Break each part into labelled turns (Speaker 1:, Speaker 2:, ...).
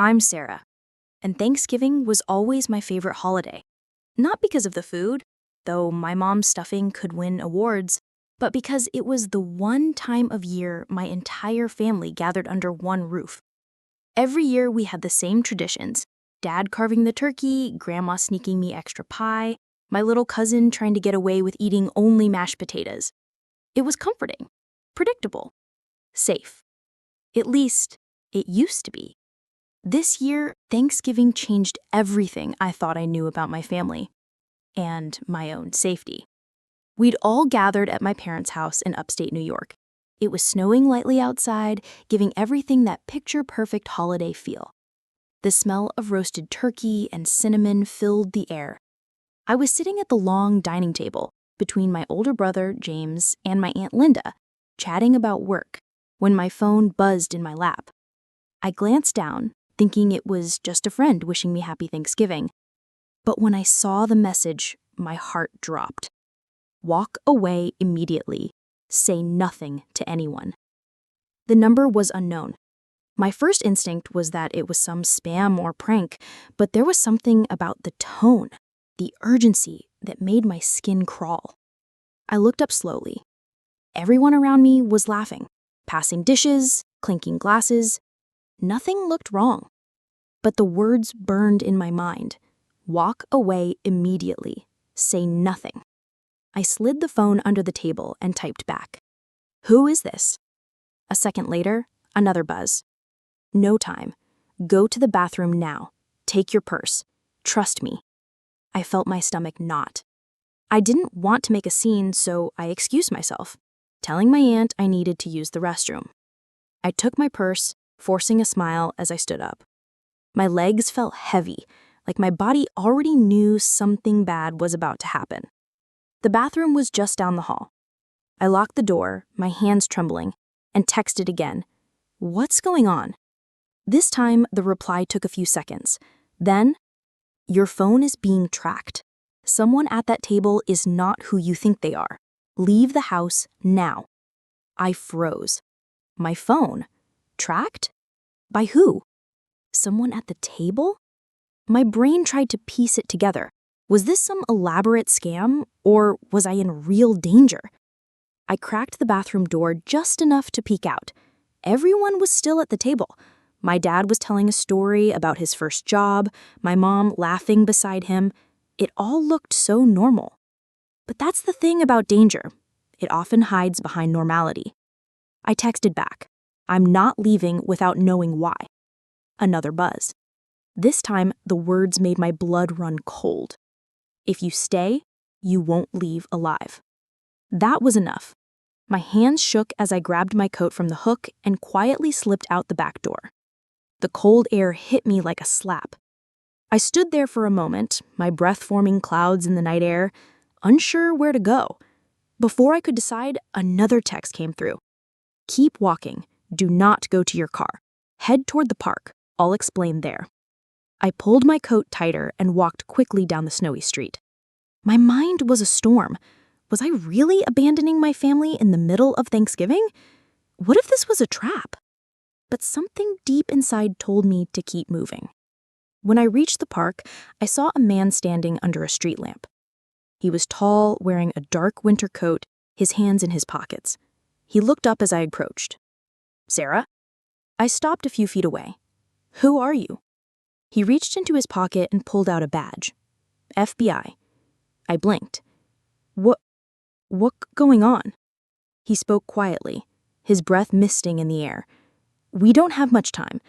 Speaker 1: I'm Sarah, and Thanksgiving was always my favorite holiday. Not because of the food, though my mom's stuffing could win awards, but because it was the one time of year my entire family gathered under one roof. Every year we had the same traditions: Dad carving the turkey, Grandma sneaking me extra pie, my little cousin trying to get away with eating only mashed potatoes. It was comforting, predictable, safe. At least, it used to be. This year, Thanksgiving changed everything I thought I knew about my family and my own safety. We'd all gathered at my parents' house in upstate New York. It was snowing lightly outside, giving everything that picture-perfect holiday feel. The smell of roasted turkey and cinnamon filled the air. I was sitting at the long dining table between my older brother, James, and my Aunt Linda, chatting about work, when my phone buzzed in my lap. I glanced down, thinking it was just a friend wishing me happy Thanksgiving. But when I saw the message, my heart dropped. Walk away immediately. Say nothing to anyone. The number was unknown. My first instinct was that it was some spam or prank, but there was something about the tone, the urgency, that made my skin crawl. I looked up slowly. Everyone around me was laughing, passing dishes, clinking glasses. Nothing looked wrong. But the words burned in my mind. Walk away immediately. Say nothing. I slid the phone under the table and typed back. Who is this? A second later, another buzz. No time. Go to the bathroom now. Take your purse. Trust me. I felt my stomach knot. I didn't want to make a scene, so I excused myself, telling my aunt I needed to use the restroom. I took my purse, forcing a smile as I stood up. My legs felt heavy, like my body already knew something bad was about to happen. The bathroom was just down the hall. I locked the door, my hands trembling, and texted again. What's going on? This time, the reply took a few seconds. Then, your phone is being tracked. Someone at that table is not who you think they are. Leave the house now. I froze. My phone? Tracked? By who? Someone at the table? My brain tried to piece it together. Was this some elaborate scam, or was I in real danger? I cracked the bathroom door just enough to peek out. Everyone was still at the table. My dad was telling a story about his first job, my mom laughing beside him. It all looked so normal. But that's the thing about danger. It often hides behind normality. I texted back. I'm not leaving without knowing why. Another buzz. This time, the words made my blood run cold. If you stay, you won't leave alive. That was enough. My hands shook as I grabbed my coat from the hook and quietly slipped out the back door. The cold air hit me like a slap. I stood there for a moment, my breath forming clouds in the night air, unsure where to go. Before I could decide, another text came through. Keep walking. Do not go to your car. Head toward the park. I'll explain there. I pulled my coat tighter and walked quickly down the snowy street. My mind was a storm. Was I really abandoning my family in the middle of Thanksgiving? What if this was a trap? But something deep inside told me to keep moving. When I reached the park, I saw a man standing under a street lamp. He was tall, wearing a dark winter coat, his hands in his pockets. He looked up as I approached. Sarah? I stopped a few feet away. Who are you? He reached into his pocket and pulled out a badge. FBI. I blinked. What going on? He spoke quietly, his breath misting in the air. We don't have much time.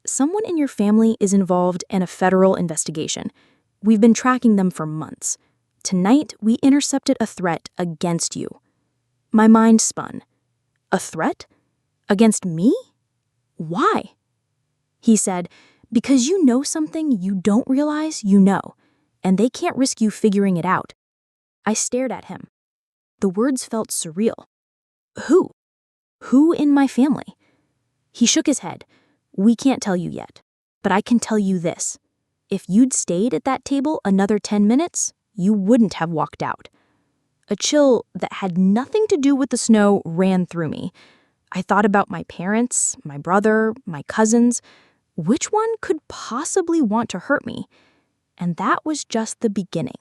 Speaker 1: Someone in your family is involved in a federal investigation. We've been tracking them for months. Tonight, we intercepted a threat against you. My mind spun. A threat? Against me? Why? He said, because you know something you don't realize you know, and they can't risk you figuring it out. I stared at him. The words felt surreal. Who? Who in my family? He shook his head. We can't tell you yet, but I can tell you this. If you'd stayed at that table another 10 minutes, you wouldn't have walked out. A chill that had nothing to do with the snow ran through me. I thought about my parents, my brother, my cousins. which one could possibly want to hurt me? And that was just the beginning.